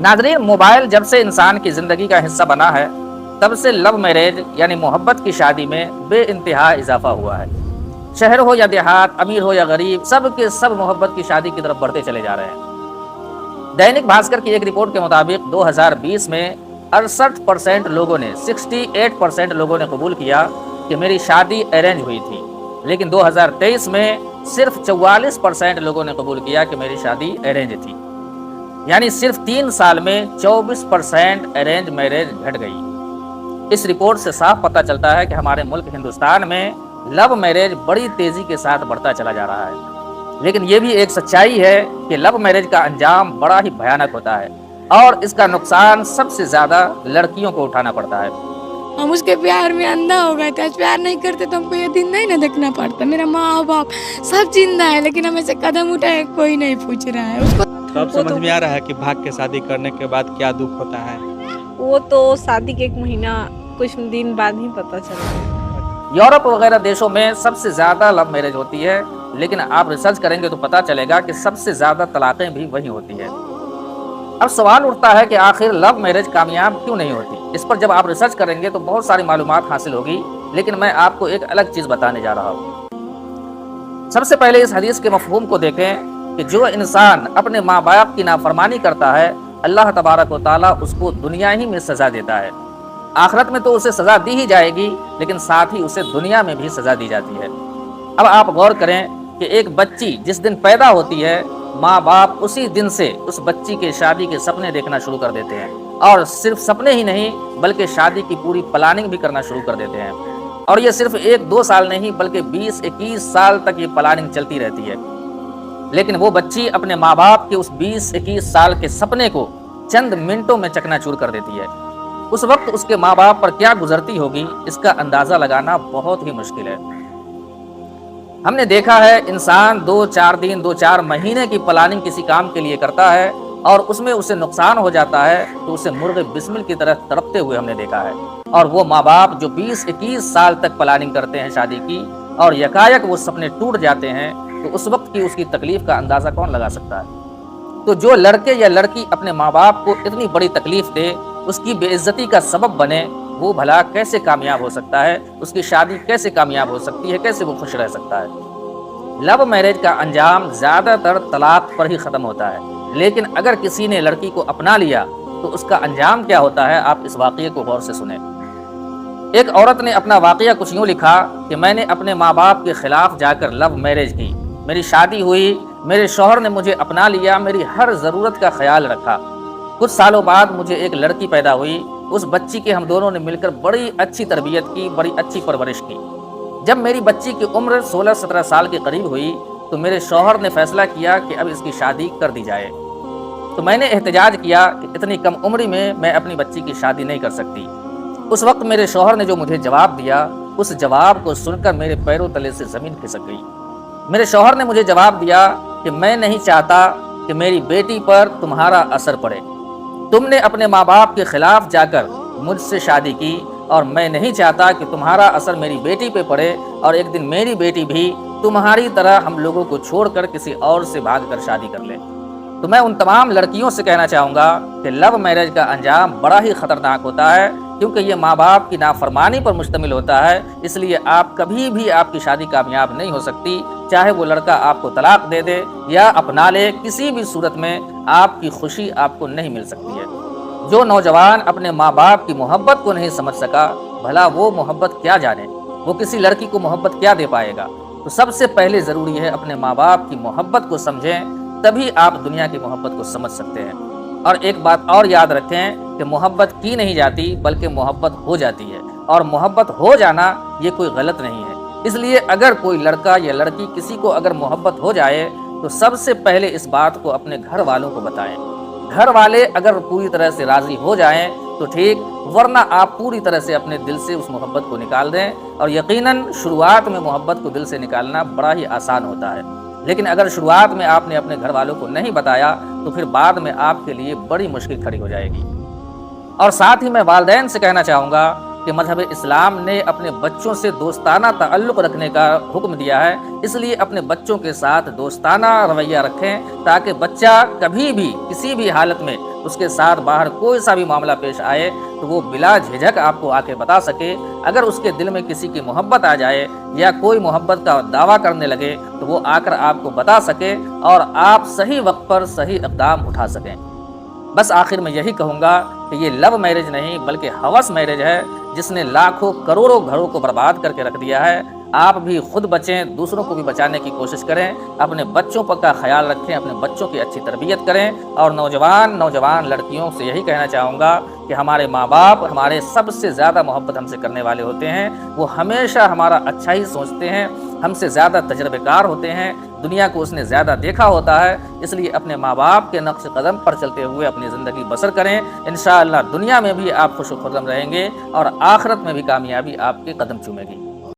ناظرین، موبائل جب سے انسان کی زندگی کا حصہ بنا ہے تب سے لو میرج یعنی محبت کی شادی میں بے انتہا اضافہ ہوا ہے۔ شہر ہو یا دیہات، امیر ہو یا غریب، سب کے سب محبت کی شادی کی طرف بڑھتے چلے جا رہے ہیں۔ دینک بھاسکر کی ایک رپورٹ کے مطابق 2020 میں 68% لوگوں نے 68% لوگوں نے قبول کیا کہ میری شادی ارینج ہوئی تھی، لیکن 2023 میں صرف 44% لوگوں نے قبول کیا کہ میری شادی ارینج تھی، یعنی صرف 3 سال میں 24% ارینج میرج گھٹ گئی۔ اس رپورٹ سے صاف پتہ چلتا ہے کہ ہمارے ملک ہندوستان میں لو میرج بڑی تیزی کے ساتھ بڑھتا چلا جا رہا ہے، لیکن یہ بھی ایک سچائی ہے کہ لو میرج کا انجام بڑا ہی بھیانک ہوتا ہے اور اس کا نقصان سب سے زیادہ لڑکیوں کو اٹھانا پڑتا ہے۔ ہم اس کے پیار میں اندھا ہو گئے تھے، آج پیار نہیں کرتے تو ہم کو یہ دن نہیں نہ دیکھنا پڑتا۔ میرا ماں باپ سب زندہ ہے لیکن ہمیں سے قدم اٹھائے کوئی نہیں پوچھ رہا ہے۔ اس کو اب سمجھ میں آ رہا ہے کہ بھاگ کے شادی کرنے کے بعد کیا دکھ ہوتا ہے۔ وہ تو شادی کے 1 مہینہ کچھ دن بعد ہی پتہ چلا۔ یورپ وغیرہ دیشوں میں سب سے زیادہ لو میرج ہوتی ہے، لیکن آپ ریسرچ کریں گے تو پتہ چلے گا کہ سب سے زیادہ طلاقیں بھی وہیں ہوتی ہے۔ اب سوال اٹھتا ہے کہ آخر لو میرج کامیاب کیوں نہیں ہوتی؟ اس پر جب آپ ریسرچ کریں گے تو بہت ساری معلومات حاصل ہوگی، لیکن میں آپ کو ایک الگ چیز بتانے جا رہا ہوں۔ سب سے پہلے اس حدیث کے مفہوم کو دیکھیں کہ جو انسان اپنے ماں باپ کی نافرمانی کرتا ہے، اللہ تبارک و تعالیٰ اس کو دنیا ہی میں سزا دیتا ہے۔ آخرت میں تو اسے سزا دی ہی جائے گی، لیکن ساتھ ہی اسے دنیا میں بھی سزا دی جاتی ہے۔ اب آپ غور کریں کہ ایک بچی جس دن پیدا ہوتی ہے، ماں باپ اسی دن سے اس بچی کے شادی کے سپنے دیکھنا شروع کر دیتے ہیں، اور صرف سپنے ہی نہیں بلکہ شادی کی پوری پلاننگ بھی کرنا شروع کر دیتے ہیں۔ اور یہ صرف 1-2 سال نہیں بلکہ 20-21 سال تک یہ پلاننگ چلتی رہتی ہے، لیکن وہ بچی اپنے ماں باپ کے اس 20-21 سال کے سپنے کو چند منٹوں میں چکنا چور کر دیتی ہے۔ اس وقت اس کے ماں باپ پر کیا گزرتی ہوگی، اس کا اندازہ لگانا بہت ہی مشکل ہے۔ ہم نے دیکھا ہے انسان 2-4 دن 2-4 مہینے کی پلاننگ کسی کام کے لیے کرتا ہے اور اس میں اسے نقصان ہو جاتا ہے تو اسے مرغ بسمل کی طرح تڑپتے ہوئے ہم نے دیکھا ہے۔ اور وہ ماں باپ جو 20-21 سال تک پلاننگ کرتے ہیں شادی کی اور یکایک وہ سپنے ٹوٹ جاتے ہیں، تو اس وقت کی اس کی تکلیف کا اندازہ کون لگا سکتا ہے؟ تو جو لڑکے یا لڑکی اپنے ماں باپ کو اتنی بڑی تکلیف دے، اس کی بے عزتی کا سبب بنے، وہ بھلا کیسے کامیاب ہو سکتا ہے؟ اس کی شادی کیسے کامیاب ہو سکتی ہے؟ کیسے وہ خوش رہ سکتا ہے؟ لو میرج کا انجام زیادہ تر طلاق پر ہی ختم ہوتا ہے، لیکن اگر کسی نے لڑکی کو اپنا لیا تو اس کا انجام کیا ہوتا ہے؟ آپ اس واقعے کو غور سے سنیں۔ ایک عورت نے اپنا واقعہ کچھ یوں لکھا کہ میں نے اپنے ماں باپ کے خلاف جا کر لو میرج کی، میری شادی ہوئی، میرے شوہر نے مجھے اپنا لیا، میری ہر ضرورت کا خیال رکھا۔ کچھ سالوں بعد مجھے ایک لڑکی پیدا ہوئی، اس بچی کے ہم دونوں نے مل کر بڑی اچھی تربیت کی، بڑی اچھی پرورش کی۔ جب میری بچی کی عمر 16-17 سال کے قریب ہوئی تو میرے شوہر نے فیصلہ کیا کہ اب اس کی شادی کر دی جائے۔ تو میں نے احتجاج کیا کہ اتنی کم عمری میں اپنی بچی کی شادی نہیں کر سکتی۔ اس وقت میرے شوہر نے جو مجھے جواب دیا، اس جواب کو سن کر میرے پیروں تلے سے زمین کھسک گئی۔ میرے شوہر نے مجھے جواب دیا کہ میں نہیں چاہتا کہ میری بیٹی پر تمہارا اثر پڑے۔ تم نے اپنے ماں باپ کے خلاف جا کر مجھ سے شادی کی اور میں نہیں چاہتا کہ تمہارا اثر میری بیٹی پہ پڑے اور ایک دن میری بیٹی بھی تمہاری طرح ہم لوگوں کو چھوڑ کر کسی اور سے بھاگ کر شادی کر لے۔ تو میں ان تمام لڑکیوں سے کہنا چاہوں گا کہ لو میرج کا انجام بڑا ہی خطرناک ہوتا ہے، کیونکہ یہ ماں باپ کی نافرمانی پر مشتمل ہوتا ہے، اس لیے آپ کبھی بھی آپ کی شادی کامیاب نہیں ہو سکتی، چاہے وہ لڑکا آپ کو طلاق دے دے یا اپنا لے، کسی بھی صورت میں آپ کی خوشی آپ کو نہیں مل سکتی ہے۔ جو نوجوان اپنے ماں باپ کی محبت کو نہیں سمجھ سکا، بھلا وہ محبت کیا جانے، وہ کسی لڑکی کو محبت کیا دے پائے گا؟ تو سب سے پہلے ضروری ہے اپنے ماں باپ کی محبت کو سمجھیں، تبھی آپ دنیا کی محبت کو سمجھ سکتے ہیں۔ اور ایک بات اور یاد رکھیں کہ محبت کی نہیں جاتی بلکہ محبت ہو جاتی ہے، اور محبت ہو جانا یہ کوئی غلط نہیں ہے۔ اس لیے اگر کوئی لڑکا یا لڑکی کسی کو اگر محبت ہو جائے تو سب سے پہلے اس بات کو اپنے گھر والوں کو بتائیں۔ گھر والے اگر پوری طرح سے راضی ہو جائیں تو ٹھیک، ورنہ آپ پوری طرح سے اپنے دل سے اس محبت کو نکال دیں۔ اور یقیناً شروعات میں محبت کو دل سے نکالنا بڑا ہی آسان ہوتا ہے، لیکن اگر شروعات میں آپ نے اپنے گھر والوں کو نہیں بتایا تو پھر بعد میں آپ کے لیے بڑی مشکل کھڑی ہو جائے گی۔ اور ساتھ ہی میں والدین سے کہنا چاہوں گا کہ مذہب اسلام نے اپنے بچوں سے دوستانہ تعلق رکھنے کا حکم دیا ہے، اس لیے اپنے بچوں کے ساتھ دوستانہ رویہ رکھیں تاکہ بچہ کبھی بھی کسی بھی حالت میں اس کے ساتھ باہر کوئی سا بھی معاملہ پیش آئے تو وہ بلا جھجھک آپ کو آ کے بتا سکے۔ اگر اس کے دل میں کسی کی محبت آ جائے یا کوئی محبت کا دعویٰ کرنے لگے تو وہ آ کر آپ کو بتا سکے اور آپ صحیح وقت پر صحیح اقدام اٹھا سکیں۔ بس آخر میں یہی کہوں گا کہ یہ لو میرج نہیں بلکہ ہوس میرج ہے، جس نے لاکھوں کروڑوں گھروں کو برباد کر کے رکھ دیا ہے۔ آپ بھی خود بچیں، دوسروں کو بھی بچانے کی کوشش کریں، اپنے بچوں پر کا خیال رکھیں، اپنے بچوں کی اچھی تربیت کریں، اور نوجوان لڑکیوں سے یہی کہنا چاہوں گا کہ ہمارے ماں باپ ہمارے سب سے زیادہ محبت ہم سے کرنے والے ہوتے ہیں، وہ ہمیشہ ہمارا اچھا ہی سوچتے ہیں، ہم سے زیادہ تجربے کار ہوتے ہیں، دنیا کو اس نے زیادہ دیکھا ہوتا ہے، اس لیے اپنے ماں باپ کے نقش قدم پر چلتے ہوئے اپنی زندگی بسر کریں۔ انشاءاللہ دنیا میں بھی آپ خوش و خرم رہیں گے اور آخرت میں بھی کامیابی آپ کے قدم چومے گی۔